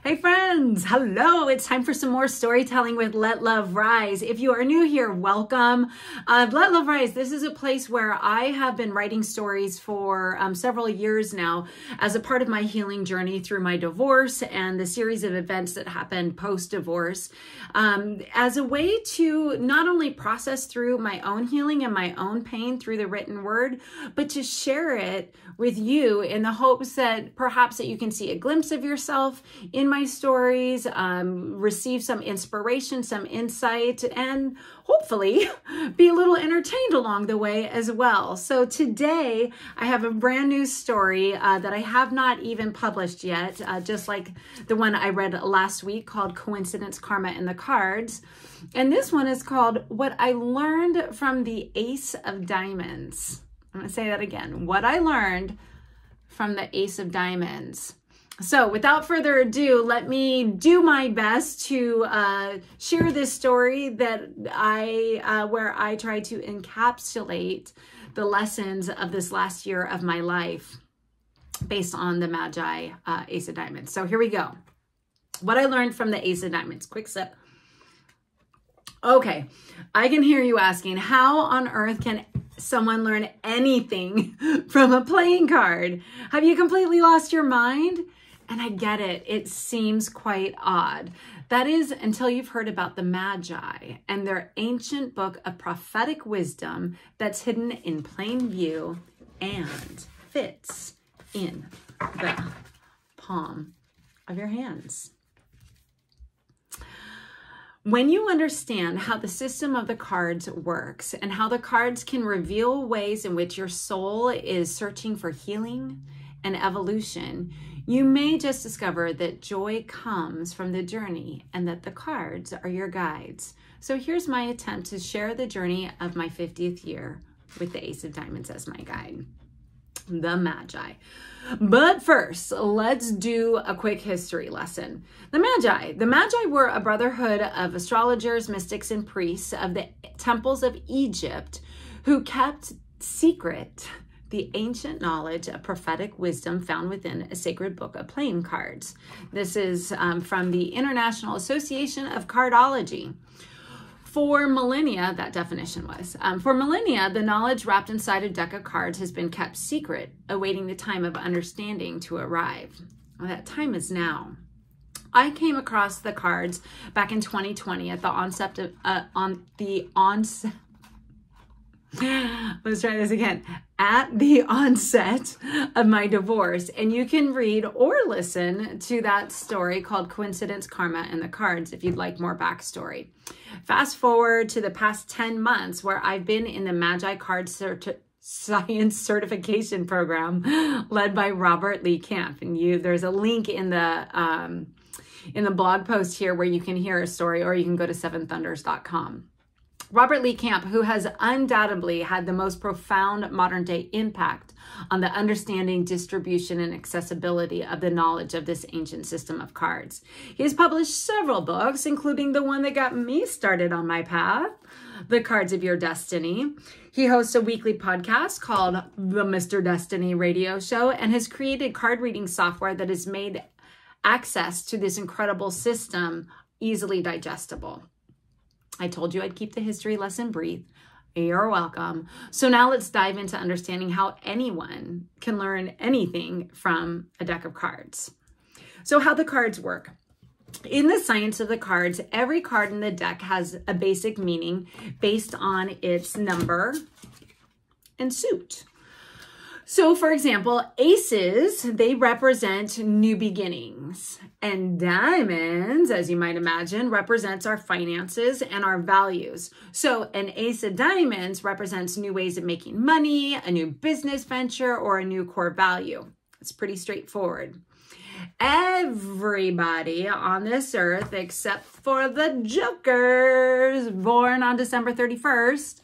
Hey friends, hello. It's time for some more storytelling with Let Love Rise. If you are new here, welcome. Let Love Rise, this is a place where I have been writing stories for several years now as a part of my healing journey through my divorce and the series of events that happened post-divorce, as a way to not only process through my own healing and my own pain through the written word, but to share it with you in the hopes that perhaps that you can see a glimpse of yourself in my stories, receive some inspiration, some insight, and hopefully be a little entertained along the way as well. So today I have a brand new story that I have not even published yet, just like the one I read last week called Coincidence, Karma, and the Cards. And this one is called What I Learned from the Ace of Diamonds. I'm going to say that again. What I learned from the Ace of Diamonds. So without further ado, let me do my best to share this story that where I try to encapsulate the lessons of this last year of my life based on the Magi Ace of Diamonds. So here we go. What I learned from the Ace of Diamonds. Quick sip. Okay, I can hear you asking, how on earth can someone learn anything from a playing card? Have you completely lost your mind? And I get it. It seems quite odd. That is until you've heard about the Magi and their ancient book of prophetic wisdom that's hidden in plain view and fits in the palm of your hands. When you understand how the system of the cards works and how the cards can reveal ways in which your soul is searching for healing and evolution, you may just discover that joy comes from the journey and that the cards are your guides. So here's my attempt to share the journey of my 50th year with the Ace of Diamonds as my guide, the Magi. But first, let's do a quick history lesson. The Magi were a brotherhood of astrologers, mystics, and priests of the temples of Egypt who kept secret the ancient knowledge of prophetic wisdom found within a sacred book of playing cards. This is from the International Association of Cardology. For millennia, that definition was, for millennia, the knowledge wrapped inside a deck of cards has been kept secret, awaiting the time of understanding to arrive. Well, that time is now. I came across the cards back in 2020 at the onset of, let's try this again. At the onset of my divorce, and you can read or listen to that story called Coincidence, Karma, and the Cards if you'd like more backstory. Fast forward to the past 10 months where I've been in the Magi Card Science Certification Program led by Robert Lee Camp. And there's a link in the blog post here where you can hear a story, or you can go to seventhunders.com. Robert Lee Camp, who has undoubtedly had the most profound modern-day impact on the understanding, distribution, and accessibility of the knowledge of this ancient system of cards. He has published several books, including the one that got me started on my path, The Cards of Your Destiny. He hosts a weekly podcast called The Mr. Destiny Radio Show and has created card reading software that has made access to this incredible system easily digestible. I told you I'd keep the history lesson brief. You're welcome. So now let's dive into understanding how anyone can learn anything from a deck of cards. So how the cards work. In the science of the cards, every card in the deck has a basic meaning based on its number and suit. So for example, aces, they represent new beginnings, and diamonds, as you might imagine, represents our finances and our values. So an ace of diamonds represents new ways of making money, a new business venture, or a new core value. It's pretty straightforward. Everybody on this earth, except for the jokers born on December 31st,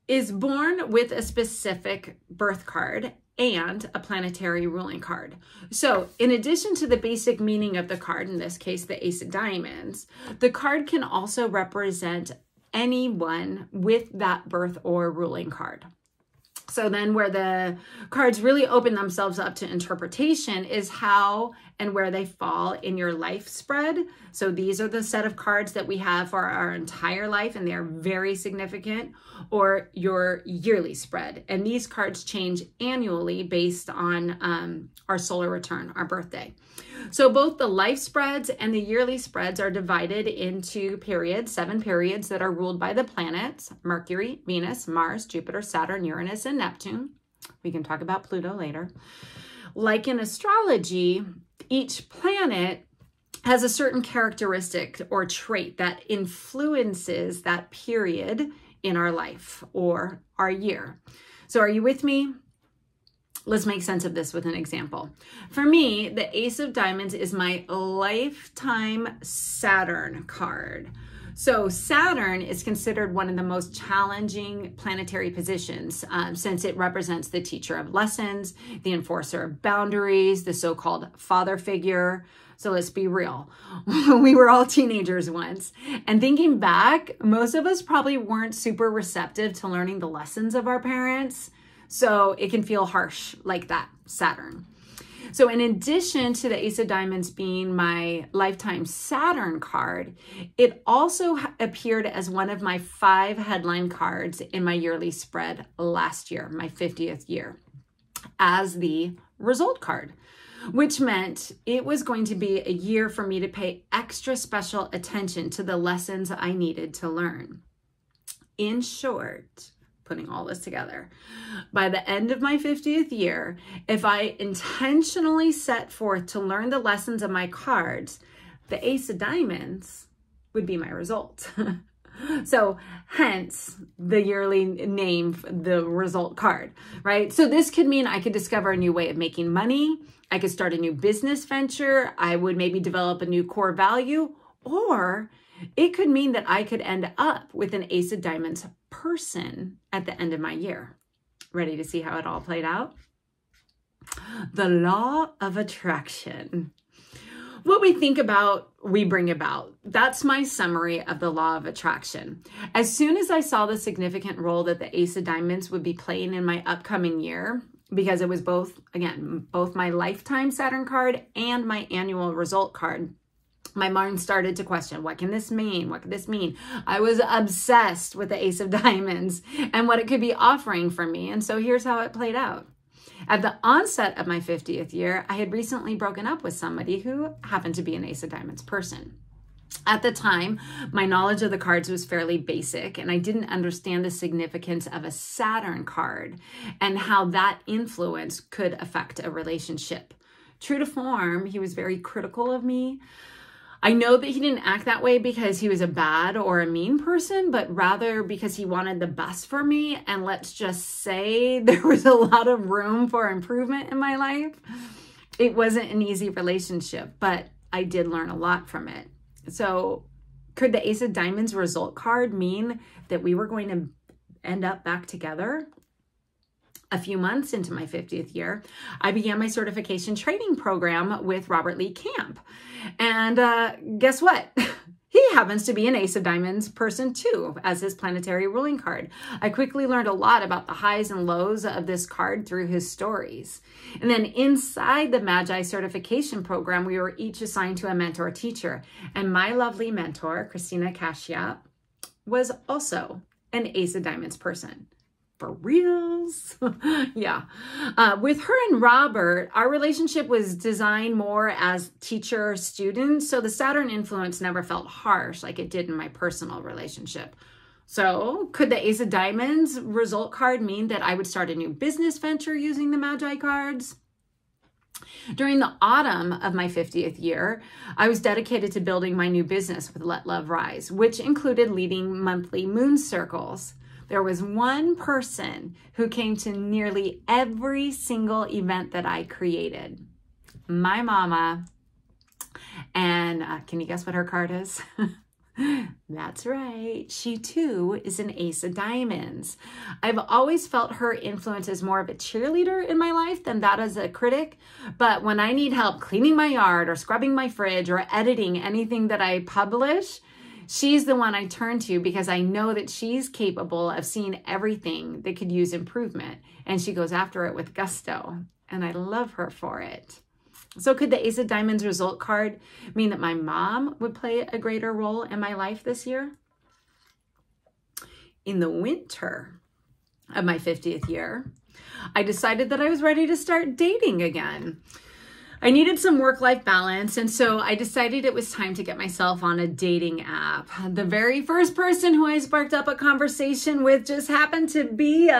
is born with a specific birth card and a planetary ruling card. So in addition to the basic meaning of the card, in this case, the Ace of Diamonds, the card can also represent anyone with that birth or ruling card. So then where the cards really open themselves up to interpretation is how and where they fall in your life spread. So these are the set of cards that we have for our entire life, and they're very significant, or your yearly spread. And these cards change annually based on our solar return, our birthday. So both the life spreads and the yearly spreads are divided into periods, 7 periods that are ruled by the planets: Mercury, Venus, Mars, Jupiter, Saturn, Uranus, and Neptune. We can talk about Pluto later. Like in astrology, each planet has a certain characteristic or trait that influences that period in our life or our year. So are you with me? Let's make sense of this with an example. For me, the Ace of Diamonds is my lifetime Saturn card. So Saturn is considered one of the most challenging planetary positions since it represents the teacher of lessons, the enforcer of boundaries, the so-called father figure. So let's be real. We were all teenagers once. And thinking back, most of us probably weren't super receptive to learning the lessons of our parents. So it can feel harsh like that, Saturn. So in addition to the Ace of Diamonds being my lifetime Saturn card, it also appeared as one of my 5 headline cards in my yearly spread last year, my 50th year, as the result card, which meant it was going to be a year for me to pay extra special attention to the lessons I needed to learn. In short, putting all this together, by the end of my 50th year, if I intentionally set forth to learn the lessons of my cards, the Ace of Diamonds would be my result. So hence the yearly name, the result card, right? So this could mean I could discover a new way of making money. I could start a new business venture. I would maybe develop a new core value, or it could mean that I could end up with an Ace of Diamonds person at the end of my year. Ready to see how it all played out? The law of attraction. What we think about, we bring about. That's my summary of the law of attraction. As soon as I saw the significant role that the Ace of Diamonds would be playing in my upcoming year, because it was both, again, both my lifetime Saturn card and my annual result card, my mind started to question, what can this mean? What could this mean? I was obsessed with the Ace of Diamonds and what it could be offering for me. And so here's how it played out. At the onset of my 50th year, I had recently broken up with somebody who happened to be an Ace of Diamonds person. At the time, my knowledge of the cards was fairly basic, and I didn't understand the significance of a Saturn card and how that influence could affect a relationship. True to form, he was very critical of me. I know that he didn't act that way because he was a bad or a mean person, but rather because he wanted the best for me. And let's just say there was a lot of room for improvement in my life. It wasn't an easy relationship, but I did learn a lot from it. So could the Ace of Diamonds result card mean that we were going to end up back together? A few months into my 50th year, I began my certification training program with Robert Lee Camp. And guess what? He happens to be an Ace of Diamonds person too, as his planetary ruling card. I quickly learned a lot about the highs and lows of this card through his stories. And then inside the Magi certification program, we were each assigned to a mentor teacher. And my lovely mentor, Christina Cascia, was also an Ace of Diamonds person. For reals? Yeah. With her and Robert, our relationship was designed more as teacher-student, so the Saturn influence never felt harsh like it did in my personal relationship. So could the Ace of Diamonds result card mean that I would start a new business venture using the Magi cards? During the autumn of my 50th year, I was dedicated to building my new business with Let Love Rise, which included leading monthly moon circles. There was one person who came to nearly every single event that I created. My mama. And can you guess what her card is? That's right. She too is an Ace of Diamonds. I've always felt her influence as more of a cheerleader in my life than that as a critic. But when I need help cleaning my yard or scrubbing my fridge or editing anything that I publish, she's the one I turn to because I know that she's capable of seeing everything that could use improvement. And she goes after it with gusto. And I love her for it. So could the Ace of Diamonds result card mean that my mom would play a greater role in my life this year? In the winter of my 50th year, I decided that I was ready to start dating again. I needed some work-life balance, and so I decided it was time to get myself on a dating app. The very first person who I sparked up a conversation with just happened to be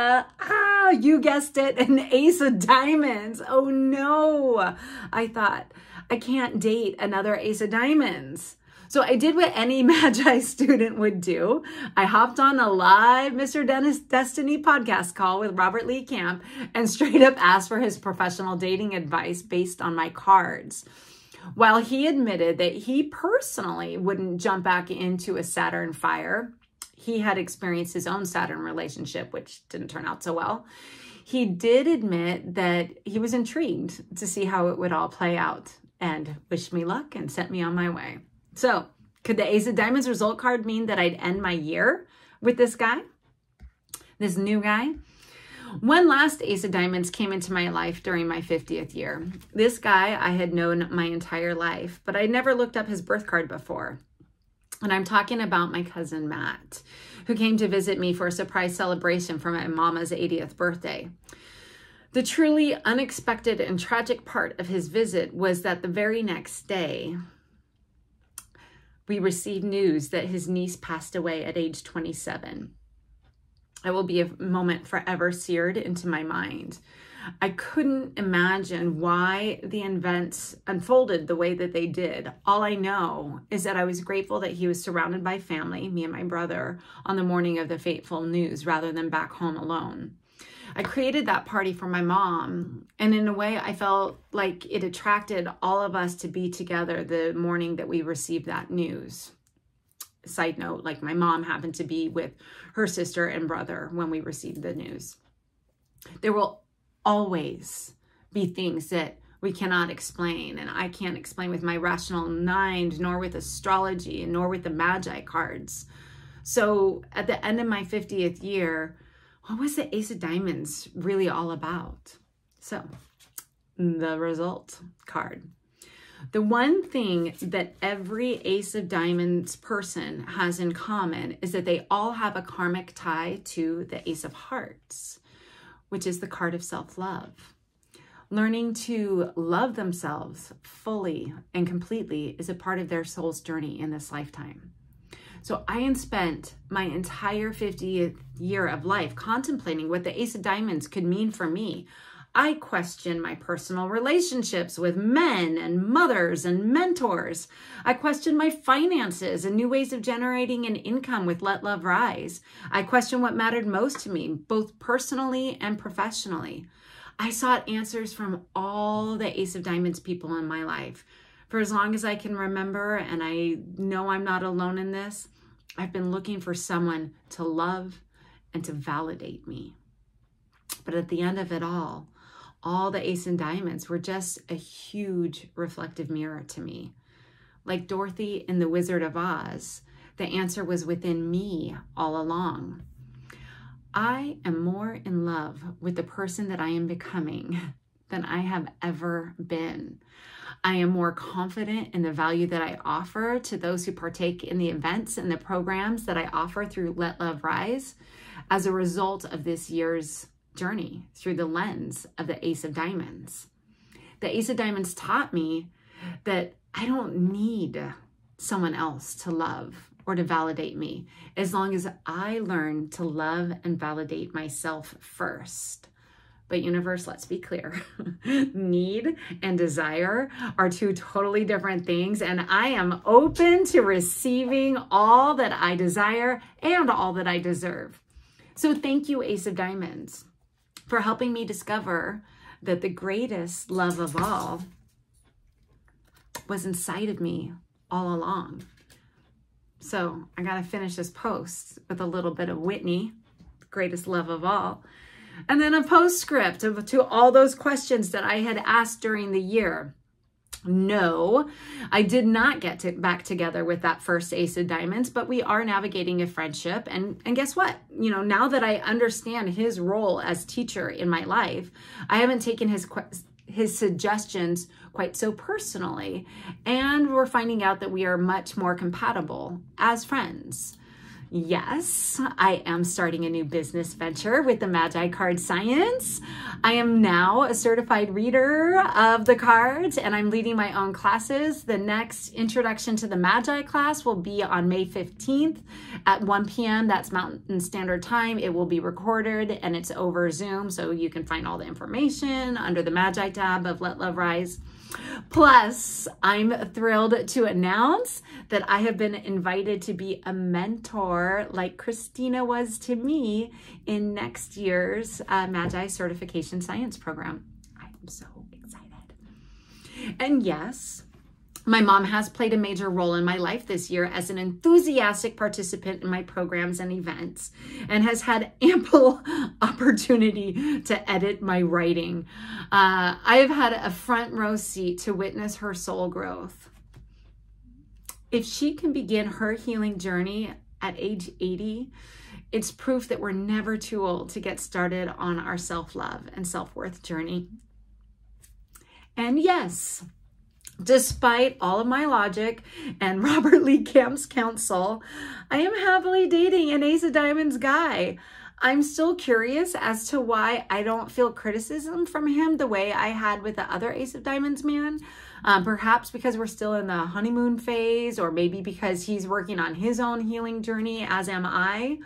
you guessed it, an Ace of Diamonds. Oh no, I thought, I can't date another Ace of Diamonds. So I did what any Magi student would do. I hopped on a live Mr. Dennis Destiny podcast call with Robert Lee Camp and straight up asked for his professional dating advice based on my cards. While he admitted that he personally wouldn't jump back into a Saturn fire, he had experienced his own Saturn relationship, which didn't turn out so well. He did admit that he was intrigued to see how it would all play out and wished me luck and sent me on my way. So could the Ace of Diamonds result card mean that I'd end my year with this guy, this new guy? One last Ace of Diamonds came into my life during my 50th year. This guy I had known my entire life, but I'd never looked up his birth card before. And I'm talking about my cousin Matt, who came to visit me for a surprise celebration for my mama's 80th birthday. The truly unexpected and tragic part of his visit was that the very next day, we received news that his niece passed away at age 27. It will be a moment forever seared into my mind. I couldn't imagine why the events unfolded the way that they did. All I know is that I was grateful that he was surrounded by family, me and my brother, on the morning of the fateful news rather than back home alone. I created that party for my mom, and in a way I felt like it attracted all of us to be together the morning that we received that news. Side note, like my mom happened to be with her sister and brother when we received the news. There will always be things that we cannot explain, and I can't explain with my rational mind, nor with astrology, nor with the Magi cards. So at the end of my 50th year, what was the Ace of Diamonds really all about? So, the result card. The one thing that every Ace of Diamonds person has in common is that they all have a karmic tie to the Ace of Hearts, which is the card of self-love. Learning to love themselves fully and completely is a part of their soul's journey in this lifetime. So I had spent my entire 50th year of life contemplating what the Ace of Diamonds could mean for me. I questioned my personal relationships with men and mothers and mentors. I questioned my finances and new ways of generating an income with Let Love Rise. I questioned what mattered most to me, both personally and professionally. I sought answers from all the Ace of Diamonds people in my life. For as long as I can remember, and I know I'm not alone in this, I've been looking for someone to love and to validate me. But at the end of it all the Ace of Diamonds were just a huge reflective mirror to me. Like Dorothy in The Wizard of Oz, the answer was within me all along. I am more in love with the person that I am becoming than I have ever been. I am more confident in the value that I offer to those who partake in the events and the programs that I offer through Let Love Rise as a result of this year's journey through the lens of the Ace of Diamonds. The Ace of Diamonds taught me that I don't need someone else to love or to validate me as long as I learn to love and validate myself first. But universe, let's be clear. Need and desire are two totally different things, and I am open to receiving all that I desire and all that I deserve. So thank you, Ace of Diamonds, for helping me discover that the greatest love of all was inside of me all along. So I gotta finish this post with a little bit of Whitney, the greatest love of all. And then a postscript to all those questions that I had asked during the year. No, I did not get back together with that first Ace of Diamonds, but we are navigating a friendship. And guess what? You know, now that I understand his role as teacher in my life, I haven't taken his suggestions quite so personally. And we're finding out that we are much more compatible as friends. Yes, I am starting a new business venture with the Magi Card Science. I am now a certified reader of the cards, and I'm leading my own classes. The next Introduction to the Magi class will be on May 15th at 1 p.m. That's Mountain Standard Time. It will be recorded and it's over Zoom, so you can find all the information under the Magi tab of Let Love Rise. Plus, I'm thrilled to announce that I have been invited to be a mentor like Christina was to me in next year's Magi Certification Science program. I'm so excited. And yes, my mom has played a major role in my life this year as an enthusiastic participant in my programs and events, and has had ample opportunity to edit my writing. I have had a front row seat to witness her soul growth. If she can begin her healing journey at age 80, it's proof that we're never too old to get started on our self-love and self-worth journey. And yes, despite all of my logic and Robert Lee Camp's counsel, I am happily dating an Ace of Diamonds guy. I'm still curious as to why I don't feel criticism from him the way I had with the other Ace of Diamonds man. Perhaps because we're still in the honeymoon phase, or maybe because he's working on his own healing journey, as am I.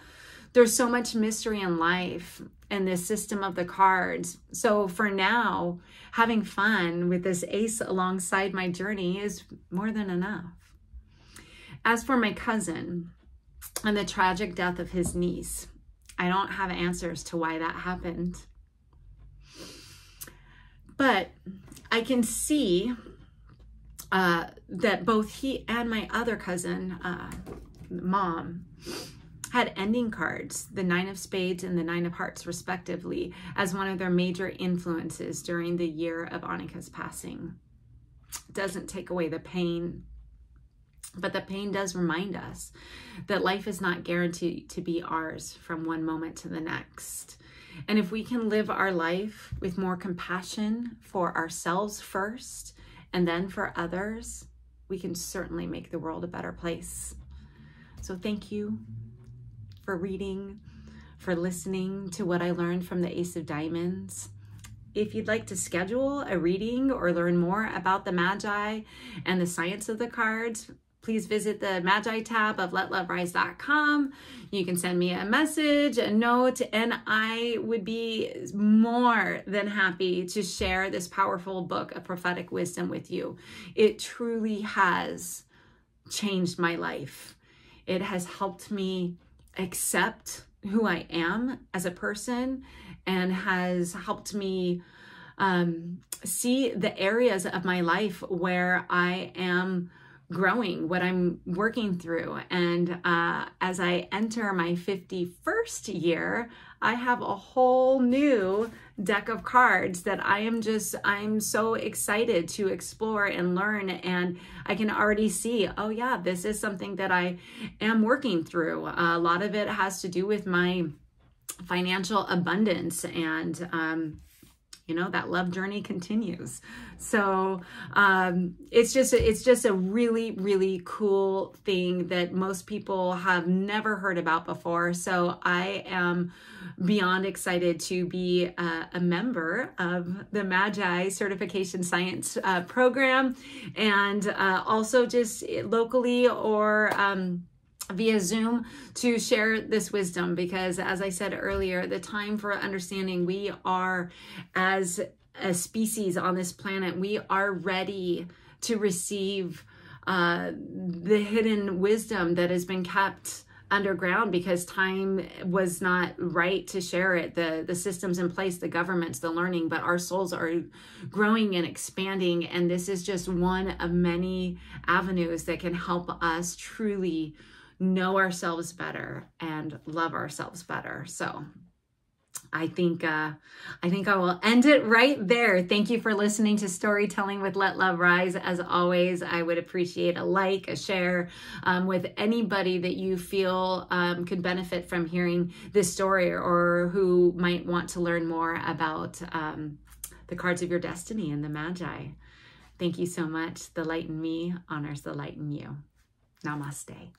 There's so much mystery in life and this system of the cards. So for now, having fun with this ace alongside my journey is more than enough. As for my cousin and the tragic death of his niece, I don't have answers to why that happened. But I can see that both he and my other cousin, mom, had ending cards, the 9 of Spades and the 9 of Hearts respectively, as one of their major influences during the year of Annika's passing. It doesn't take away the pain, but the pain does remind us that life is not guaranteed to be ours from one moment to the next. And if we can live our life with more compassion for ourselves first and then for others, we can certainly make the world a better place. So thank you for reading, for listening to what I learned from the Ace of Diamonds. If you'd like to schedule a reading or learn more about the Magi and the science of the cards, please visit the Magi tab of letloverise.com. You can send me a message, a note, and I would be more than happy to share this powerful book of prophetic wisdom with you. It truly has changed my life. It has helped me accept who I am as a person, and has helped me see the areas of my life where I am growing, what I'm working through. And as I enter my 51st year, I have a whole new deck of cards that I'm so excited to explore and learn. And I can already see, oh yeah, this is something that I am working through. A lot of it has to do with my financial abundance, and you know, that love journey continues. So it's just a really, really cool thing that most people have never heard about before. So I am beyond excited to be a member of the Magi Certification Science program, and also just locally or via Zoom to share this wisdom, because as I said earlier, the time for understanding, we are, as a species on this planet, we are ready to receive the hidden wisdom that has been kept underground because time was not right to share it. The systems in place, the governments, the learning, but our souls are growing and expanding, and this is just one of many avenues that can help us truly know ourselves better and love ourselves better. So I think I will end it right there. Thank you for listening to Storytelling with Let Love Rise. As always, I would appreciate a like, a share with anybody that you feel could benefit from hearing this story, or who might want to learn more about the cards of your destiny and the Magi. Thank you so much. The light in me honors the light in you. Namaste.